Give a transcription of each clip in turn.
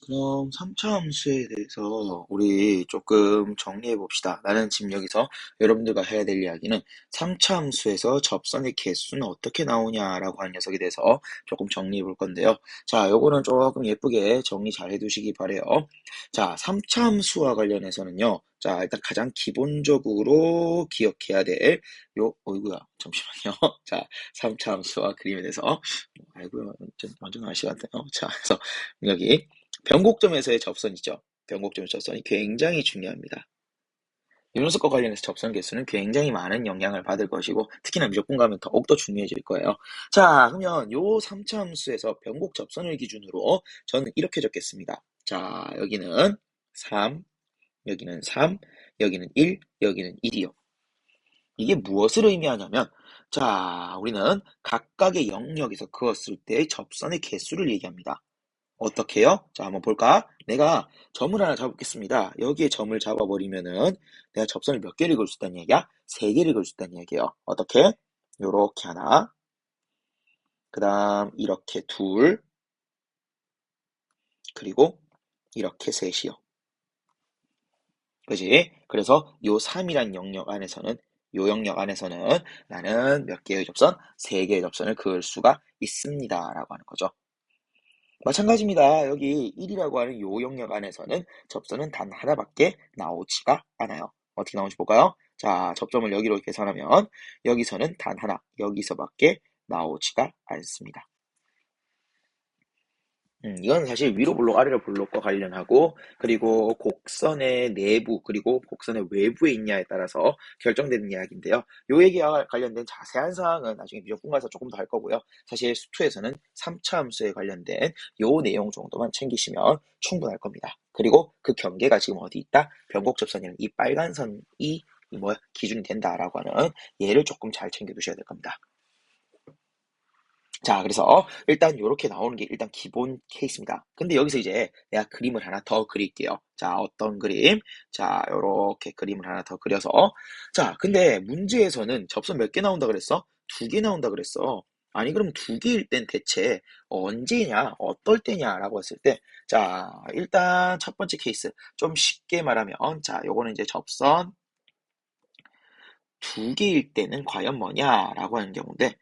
그럼 3차 함수에 대해서 우리 조금 정리해 봅시다. 나는 지금 여기서 여러분들과 해야 될 이야기는 3차 함수에서 접선의 개수는 어떻게 나오냐라고 하는 녀석에 대해서 조금 정리해 볼 건데요. 자, 요거는 조금 예쁘게 정리 잘 해두시기 바래요. 자, 3차 함수와 관련해서는요. 자, 일단 가장 기본적으로 기억해야 될 어이구야, 잠시만요. 자, 3차 함수와 그림에 대해서 아이고야, 완전 아시겠네요. 자, 그래서 여기 변곡점에서의 접선이죠. 변곡점의 접선이 굉장히 중요합니다. 이 녀석과 관련해서 접선 개수는 굉장히 많은 영향을 받을 것이고 특히나 미적분 가면 더욱더 중요해질 거예요. 자, 그러면 요 3차 함수에서 변곡 접선을 기준으로 저는 이렇게 적겠습니다. 자, 여기는 3, 여기는 3, 여기는 1, 여기는 1이요. 이게 무엇을 의미하냐면 자, 우리는 각각의 영역에서 그었을 때의 접선의 개수를 얘기합니다. 어떻게 해요? 자, 한번 볼까? 내가 점을 하나 잡겠습니다. 여기에 점을 잡아버리면은 내가 접선을 몇 개를 그을 수 있다는 얘기야? 세 개를 그을 수 있다는 얘기예요. 어떻게? 요렇게 하나, 그 다음 이렇게 둘, 그리고 이렇게 셋이요. 그지? 그래서 요 3이란 영역 안에서는 요 영역 안에서는 나는 몇 개의 접선? 세 개의 접선을 그을 수가 있습니다. 라고 하는 거죠. 마찬가지입니다. 여기 1이라고 하는 요 영역 안에서는 접선은 단 하나밖에 나오지가 않아요. 어떻게 나오는지 볼까요? 자, 접점을 여기로 계산하면 여기서는 단 하나, 여기서밖에 나오지가 않습니다. 이건 사실 위로 블록, 아래로 블록과 관련하고, 그리고 곡선의 내부, 그리고 곡선의 외부에 있냐에 따라서 결정되는 이야기인데요. 요 얘기와 관련된 자세한 사항은 나중에 미적분 가서 조금 더 할 거고요. 사실 수투에서는 3차 함수에 관련된 요 내용 정도만 챙기시면 충분할 겁니다. 그리고 그 경계가 지금 어디 있다? 변곡 접선이라는 이 빨간 선이 기준이 된다라고 하는 얘를 조금 잘 챙겨두셔야 될 겁니다. 자, 그래서 일단 이렇게 나오는 게 일단 기본 케이스입니다. 근데 여기서 이제 내가 그림을 하나 더 그릴게요. 자, 어떤 그림? 자, 요렇게 그림을 하나 더 그려서 자, 근데 문제에서는 접선 몇 개 나온다 그랬어? 두 개 나온다 그랬어. 아니, 그럼 두 개일 땐 대체 언제냐? 어떨 때냐라고 했을 때 자, 일단 첫 번째 케이스 좀 쉽게 말하면 자, 요거는 이제 접선 두 개일 때는 과연 뭐냐라고 하는 경우인데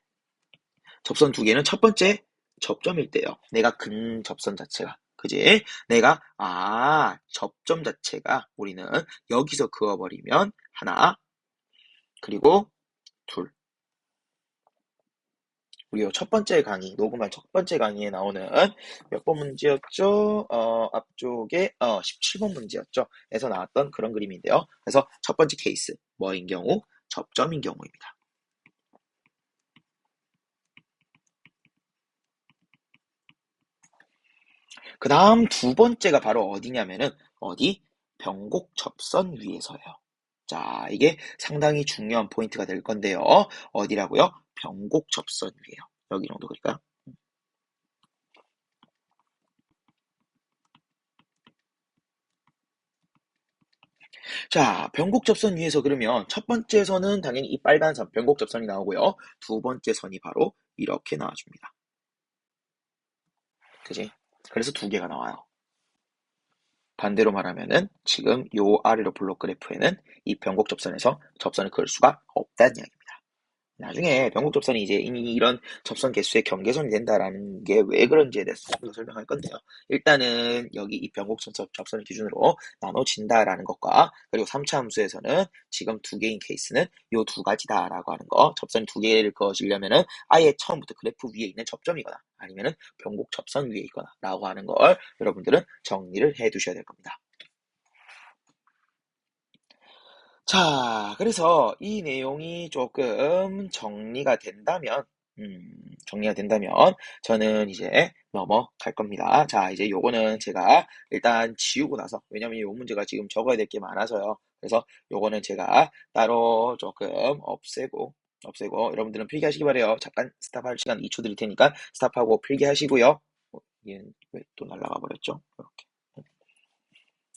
접선 두 개는 첫 번째 접점일 때요. 내가 근 접선 자체가. 그지? 내가, 접점 자체가 우리는 여기서 그어버리면 하나, 그리고 둘. 우리 첫 번째 강의, 녹음한 첫 번째 강의에 나오는 몇 번 문제였죠? 앞쪽에, 17번 문제였죠? 에서 나왔던 그런 그림인데요. 그래서 첫 번째 케이스, 뭐인 경우? 접점인 경우입니다. 그 다음 두 번째가 바로 어디냐면은 어디? 변곡 접선 위에서요. 자, 이게 상당히 중요한 포인트가 될 건데요. 어디라고요? 변곡 접선 위에요. 여기 정도 그릴까요? 자, 변곡 접선 위에서 그러면 첫 번째 선은 당연히 이 빨간 선, 변곡 접선이 나오고요. 두 번째 선이 바로 이렇게 나와줍니다. 그지? 그래서 두 개가 나와요. 반대로 말하면은 지금 요 아래로 블록 그래프에는 이 변곡 접선에서 접선을 그을 수가 없다는 이야기입니다. 나중에 변곡 접선이 이제 이미 이런 접선 개수의 경계선이 된다라는 게 왜 그런지에 대해서 조금 더 설명할 건데요. 일단은 여기 이 변곡 접선을 기준으로 나눠진다라는 것과 그리고 3차 함수에서는 지금 두 개인 케이스는 요 두 가지다라고 하는 거. 접선이 두 개를 그어지려면은 아예 처음부터 그래프 위에 있는 접점이거나 아니면은 변곡 접선 위에 있거나 라고 하는 걸 여러분들은 정리를 해 두셔야 될 겁니다. 자, 그래서 이 내용이 조금 정리가 된다면, 저는 이제 넘어갈 겁니다. 자, 이제 요거는 제가 일단 지우고 나서, 왜냐면 요 문제가 지금 적어야 될 게 많아서요. 그래서 요거는 제가 따로 조금 없애고, 여러분들은 필기하시기 바래요. 잠깐 스탑할 시간 2초 드릴 테니까 스탑하고 필기하시고요. 얘는 왜 또 날아가 버렸죠? 이렇게.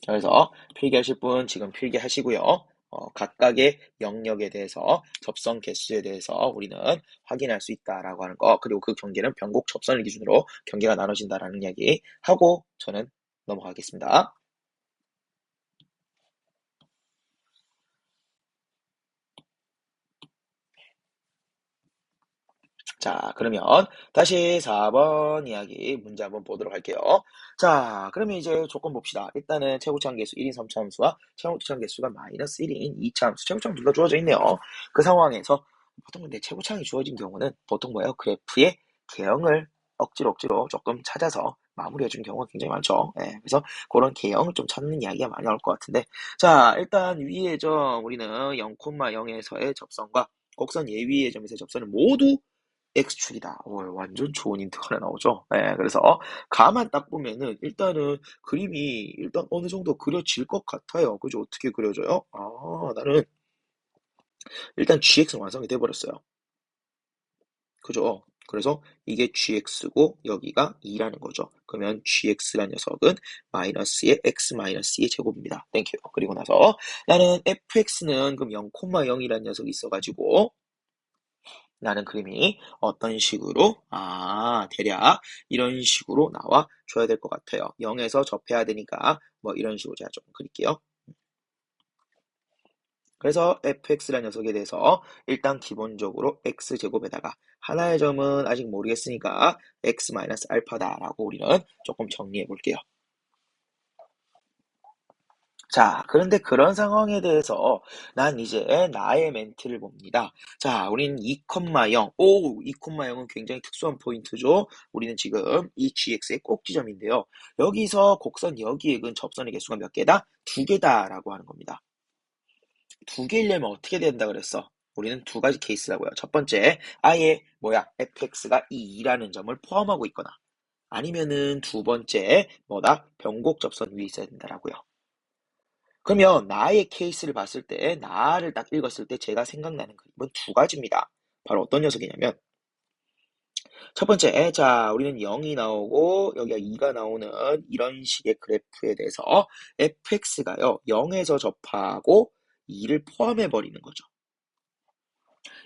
자, 그래서 필기하실 분 지금 필기하시고요. 각각의 영역에 대해서 접선 개수에 대해서 우리는 확인할 수 있다라고 하는 거, 그리고 그 경계는 변곡 접선을 기준으로 경계가 나눠진다라는 이야기 하고 저는 넘어가겠습니다. 자, 그러면 다시 4번 이야기 문제 한번 보도록 할게요. 자, 그러면 이제 조건 봅시다. 일단은 최고차항 계수 1인 3차 함수와 최고차항 계수가 마이너스 1인 2차 함수, 최고차항 둘 다 주어져 있네요. 그 상황에서 보통 근데 최고차항이 주어진 경우는 보통 뭐예요? 그래프의 개형을 억지로 조금 찾아서 마무리해주는 경우가 굉장히 많죠. 예, 그래서 그런 개형을 좀 찾는 이야기가 많이 나올 것 같은데, 자, 일단 위에 점 우리는 0,0에서의 접선과 곡선 예위의 점에서의 접선을 모두 X축이다. 완전 좋은 힌트가 하나 나오죠. 예, 그래서 가만 딱 보면은 일단은 그림이 일단 어느 정도 그려질 것 같아요. 그죠? 어떻게 그려져요? 나는 일단 GX는 완성이 돼버렸어요. 그죠? 그래서 이게 GX고 여기가 2라는 거죠. 그러면 GX라는 녀석은 마이너스의 X 마이너스 2의 제곱입니다. 땡큐. 그리고 나서 나는 FX는 그럼 0,0이라는 녀석이 있어가지고 라는 그림이 어떤 식으로, 대략 이런 식으로 나와 줘야 될 것 같아요. 0에서 접해야 되니까 뭐 이런 식으로 제가 좀 그릴게요. 그래서 fx라는 녀석에 대해서 일단 기본적으로 x제곱에다가 하나의 점은 아직 모르겠으니까 x-알파다라고 우리는 조금 정리해 볼게요. 자, 그런데 그런 상황에 대해서 난 이제 나의 멘트를 봅니다. 자, 우린 2,0. 오, 2,0은 굉장히 특수한 포인트죠. 우리는 지금 이 gx의 꼭 지점인데요. 여기서 곡선 여기액은 접선의 개수가 몇 개다? 두 개다라고 하는 겁니다. 두 개이려면 어떻게 된다 그랬어? 우리는 두 가지 케이스라고요. 첫 번째, 아예 fx가 이 2라는 점을 포함하고 있거나 아니면은 두 번째, 변곡 접선 위에 있어야 된다라고요. 그러면 나의 케이스를 봤을 때, 나를 딱 읽었을 때 제가 생각나는 그림은 두 가지입니다. 바로 어떤 녀석이냐면, 첫 번째, 자, 우리는 0이 나오고, 여기가 2가 나오는 이런 식의 그래프에 대해서 fx가요, 0에서 접하고 2를 포함해버리는 거죠.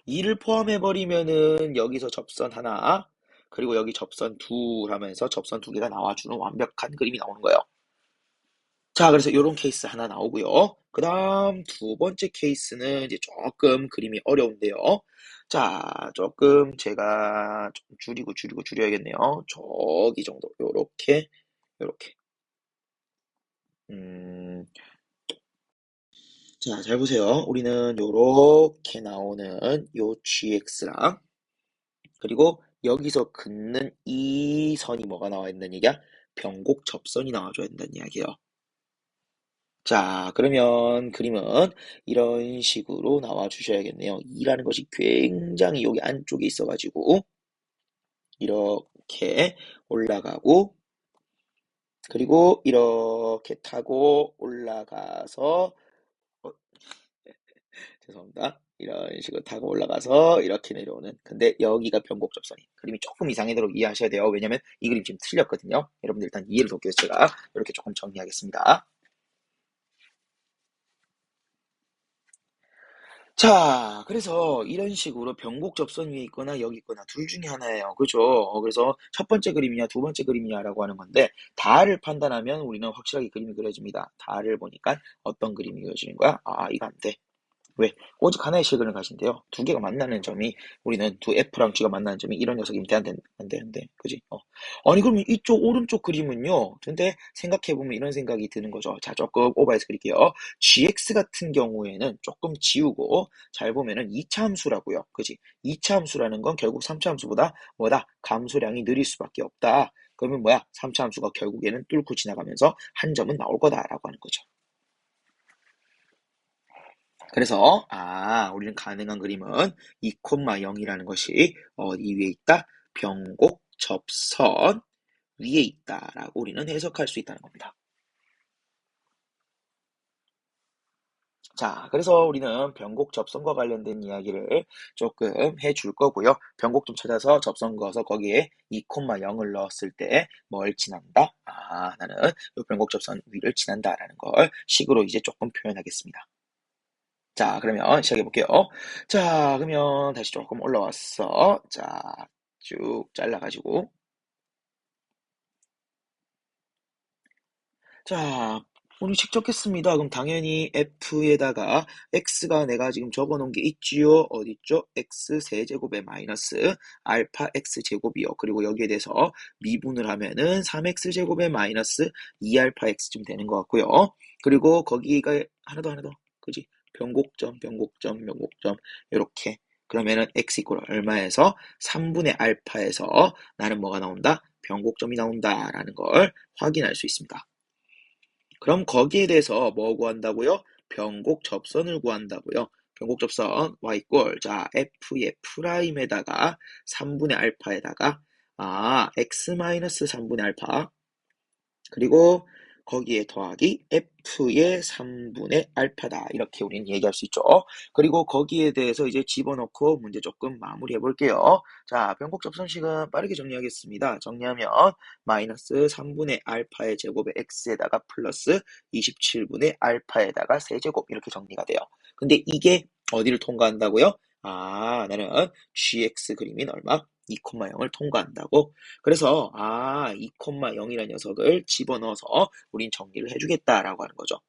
2를 포함해버리면은 여기서 접선 하나, 그리고 여기 접선 둘 하면서 접선 두 개가 나와주는 완벽한 그림이 나오는 거예요. 자, 그래서 요런 케이스 하나 나오고요. 그 다음 두 번째 케이스는 이제 조금 그림이 어려운데요. 자, 조금 제가 좀 줄여야겠네요. 저기 정도. 요렇게. 음, 자, 잘 보세요. 우리는 요렇게 나오는 요 GX랑, 그리고 여기서 긋는 이 선이 뭐가 나와 있는 얘기야? 변곡 접선이 나와줘야 된다는 이야기예요. 자, 그러면 그림은 이런 식으로 나와 주셔야겠네요. 2라는 것이 굉장히 여기 안쪽에 있어가지고 이렇게 올라가고, 그리고 이렇게 타고 올라가서, 어, 죄송합니다. 이런 식으로 타고 올라가서 이렇게 내려오는. 근데 여기가 변곡접선이. 그림이 조금 이상하도록 이해하셔야 돼요. 왜냐면 이 그림 지금 틀렸거든요. 여러분들 일단 이해를 돕기 위해서 제가 이렇게 조금 정리하겠습니다. 자, 그래서 이런 식으로 변곡 접선 위에 있거나 여기 있거나 둘 중에 하나예요. 그죠? 그래서 첫 번째 그림이냐, 두 번째 그림이냐라고 하는 건데, 다를 판단하면 우리는 확실하게 그림이 그려집니다. 다를 보니까 어떤 그림이 그려지는 거야? 이거 안 돼. 왜? 오직 하나의 실근을 가진대요. 두 개가 만나는 점이, 우리는 두 F랑 G가 만나는 점이 이런 녀석이면 안 되는데, 그지? 아니, 그러면 이쪽 오른쪽 그림은요? 근데 생각해보면 이런 생각이 드는 거죠. 자, 조금 오버해서 그릴게요. GX 같은 경우에는 조금 지우고, 잘 보면은 2차 함수라고요. 그지? 2차 함수라는 건 결국 3차 함수보다 감소량이 느릴 수밖에 없다. 그러면 3차 함수가 결국에는 뚫고 지나가면서 한 점은 나올 거다라고 하는 거죠. 그래서 우리는 가능한 그림은 2,0이라는 것이 이 위에 있다. 변곡 접선 위에 있다라고 우리는 해석할 수 있다는 겁니다. 자, 그래서 우리는 변곡 접선과 관련된 이야기를 조금 해줄 거고요. 변곡 좀 찾아서 접선 그어서 거기에 2,0을 넣었을 때 뭘 지난다? 나는 이 변곡 접선 위를 지난다라는 걸 식으로 이제 조금 표현하겠습니다. 자, 그러면 시작해 볼게요. 자, 그러면 다시 조금 올라왔어. 자, 쭉 잘라가지고. 자, 우리 직접했습니다. 그럼 당연히 f에다가 x가 내가 지금 적어놓은 게 있지요. 어디 있죠? x 세제곱에 마이너스 알파 x 제곱이요. 그리고 여기에 대해서 미분을 하면은 3x 제곱에 마이너스 2알파 x쯤 되는 것 같고요. 그리고 거기가 하나 더. 그지? 변곡점 이렇게. 그러면은 x 이퀄 얼마에서 3분의 알파에서 나는 뭐가 나온다? 변곡점이 나온다라는 걸 확인할 수 있습니다. 그럼 거기에 대해서 뭐 구한다고요? 변곡 접선을 구한다고요. 변곡 접선 y 꼴 자 f의 프라임에다가 3분의 알파에다가 x 마이너스 3분의 알파 그리고 거기에 더하기 f의 3분의 알파다. 이렇게 우리는 얘기할 수 있죠. 그리고 거기에 대해서 이제 집어넣고 문제 조금 마무리해 볼게요. 자, 변곡 접선식은 빠르게 정리하겠습니다. 정리하면 마이너스 3분의 알파의 제곱에 x에다가 플러스 27분의 알파에다가 세제곱 이렇게 정리가 돼요. 근데 이게 어디를 통과한다고요? 나는 gx 그림인 얼마? 2,0을 통과한다고? 그래서 2,0이라는 녀석을 집어넣어서 우린 정리를 해주겠다라고 하는 거죠.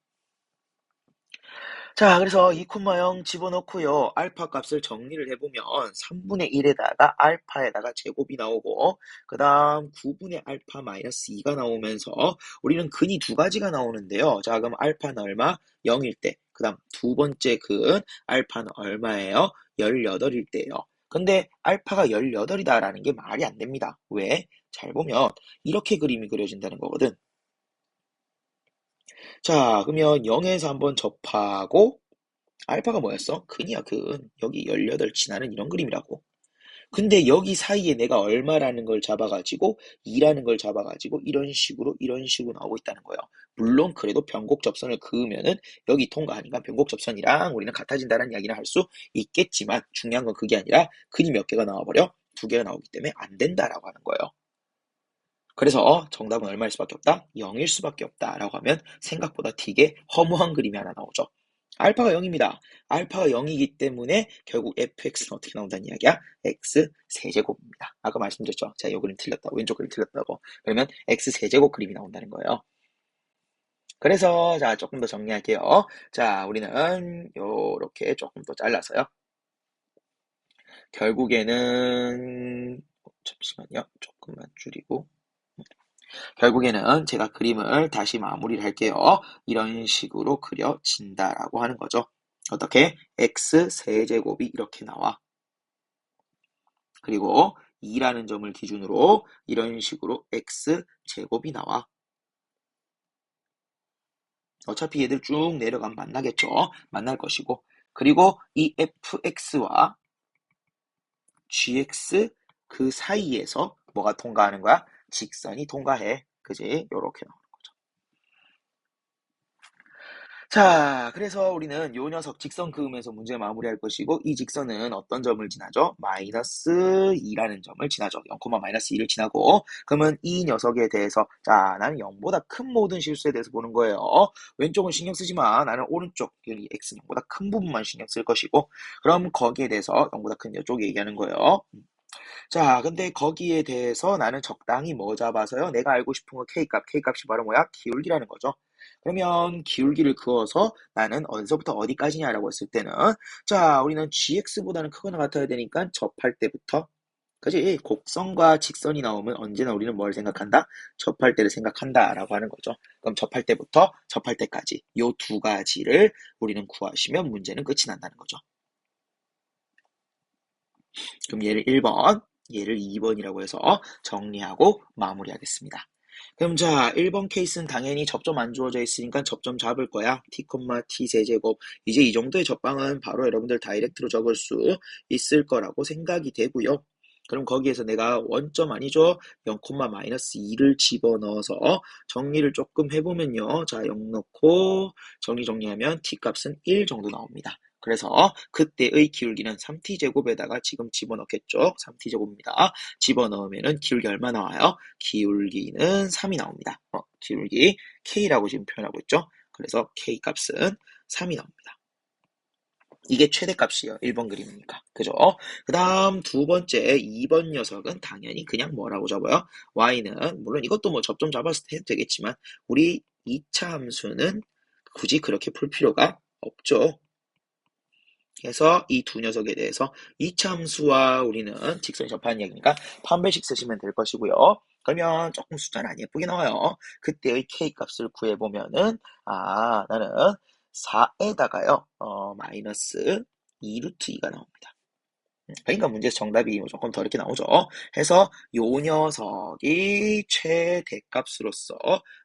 자, 그래서 2,0 집어넣고요. 알파 값을 정리를 해보면 3분의 1에다가 알파에다가 제곱이 나오고 그 다음 9분의 알파 마이너스 2가 나오면서 우리는 근이 두 가지가 나오는데요. 자, 그럼 알파는 얼마? 0일 때. 그 다음 두 번째 근 알파는 얼마예요? 18일 때예요. 근데 알파가 18이다라는 게 말이 안 됩니다. 왜? 잘 보면 이렇게 그림이 그려진다는 거거든. 자, 그러면 0에서 한번 접하고 알파가 뭐였어? 근이야, 근. 여기 18 지나는 이런 그림이라고. 근데 여기 사이에 내가 얼마라는 걸 잡아가지고 2라는 걸 잡아가지고 이런 식으로 나오고 있다는 거예요. 물론 그래도 변곡 접선을 그으면은 여기 통과하니까 변곡 접선이랑 우리는 같아진다는 이야기를 할 수 있겠지만 중요한 건 그게 아니라 근이 몇 개가 나와버려? 두 개가 나오기 때문에 안 된다라고 하는 거예요. 그래서 정답은 얼마일 수밖에 없다? 0일 수밖에 없다라고 하면 생각보다 되게 허무한 그림이 하나 나오죠. 알파가 0입니다. 알파가 0이기 때문에 결국 fx는 어떻게 나온다는 이야기야? x 세제곱입니다. 아까 말씀드렸죠. 자, 이 그림 틀렸다고. 왼쪽 그림 틀렸다고. 그러면 x 세제곱 그림이 나온다는 거예요. 그래서 자, 조금 더 정리할게요. 자, 우리는 요렇게 조금 더 잘라서요. 결국에는 잠시만요. 조금만 줄이고 결국에는 제가 그림을 다시 마무리를 할게요. 이런 식으로 그려진다라고 하는 거죠. 어떻게? x 세제곱이 이렇게 나와. 그리고 2라는 점을 기준으로 이런 식으로 x 제곱이 나와. 어차피 얘들 쭉 내려가면 만나겠죠. 만날 것이고. 그리고 이 fx와 gx 그 사이에서 뭐가 통과하는 거야? 직선이 통과해. 그지? 요렇게 나와. 자, 그래서 우리는 요 녀석 직선 그으면서 문제 마무리할 것이고 이 직선은 어떤 점을 지나죠? 마이너스 2라는 점을 지나죠. 0, 마이너스 2를 지나고 그러면 이 녀석에 대해서 자, 나는 0보다 큰 모든 실수에 대해서 보는 거예요. 왼쪽은 신경 쓰지 마. 나는 오른쪽, 여기 x는 0보다 큰 부분만 신경 쓸 것이고 그럼 거기에 대해서 0보다 큰 이쪽 얘기하는 거예요. 자, 근데 거기에 대해서 나는 적당히 뭐 잡아서요? 내가 알고 싶은 거 K값. K값이 바로 뭐야? 기울기라는 거죠. 그러면 기울기를 그어서 나는 어디서부터 어디까지냐라고 했을 때는 자, 우리는 gx보다는 크거나 같아야 되니까 접할 때부터 그지? 곡선과 직선이 나오면 언제나 우리는 뭘 생각한다? 접할 때를 생각한다라고 하는 거죠. 그럼 접할 때부터 접할 때까지 요 두 가지를 우리는 구하시면 문제는 끝이 난다는 거죠. 그럼 얘를 1번, 얘를 2번이라고 해서 정리하고 마무리하겠습니다. 그럼 자, 1번 케이스는 당연히 접점 안 주어져 있으니까 접점 잡을 거야. t, t 세제곱. 이제 이 정도의 접방은 바로 여러분들 다이렉트로 적을 수 있을 거라고 생각이 되고요. 그럼 거기에서 내가 원점 아니죠? 0, 마이너스 2를 집어넣어서 정리를 조금 해보면요. 자, 0 넣고 정리하면 t 값은 1 정도 나옵니다. 그래서 그때의 기울기는 3t제곱에다가 지금 집어넣겠죠. 3t제곱입니다. 집어넣으면은 기울기 얼마 나와요? 기울기는 3이 나옵니다. 기울기 k라고 지금 표현하고 있죠. 그래서 k 값은 3이 나옵니다. 이게 최대값이에요. 1번 그림이니까. 그죠? 그 다음 두 번째 2번 녀석은 당연히 그냥 뭐라고 적어요? y는 물론 이것도 뭐 접점 잡았을 때 해도 되겠지만 우리 2차 함수는 굳이 그렇게 풀 필요가 없죠. 그래서 이 두 녀석에 대해서 2차 함수와 우리는 직선이 접하는 얘기니까 판별식 쓰시면 될 것이고요. 그러면 조금 숫자는 안 예쁘게 나와요. 그때의 k 값을 구해보면은 나는 4에다가요 마이너스 2루트 2가 나옵니다. 그러니까 문제에서 정답이 조금 더 이렇게 나오죠. 해서 요 녀석이 최대값으로서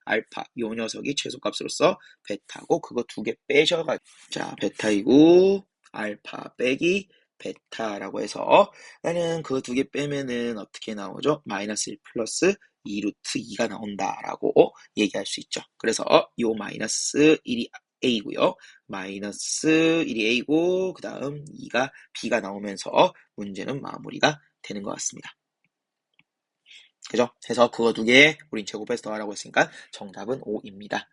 알파, 요 녀석이 최소값으로서 베타고 그거 두 개 빼셔가지고 자 베타이고 알파 빼기 베타라고 해서 나는 그 두 개 빼면은 어떻게 나오죠? 마이너스 1 플러스 2루트 2가 나온다라고 얘기할 수 있죠. 그래서 요 마이너스 1이 A고요. 마이너스 1이 A고 그 다음 2가 B가 나오면서 문제는 마무리가 되는 것 같습니다. 그죠? 그래서 그거 두 개 우린 제곱해서 더하라고 했으니까 정답은 5입니다.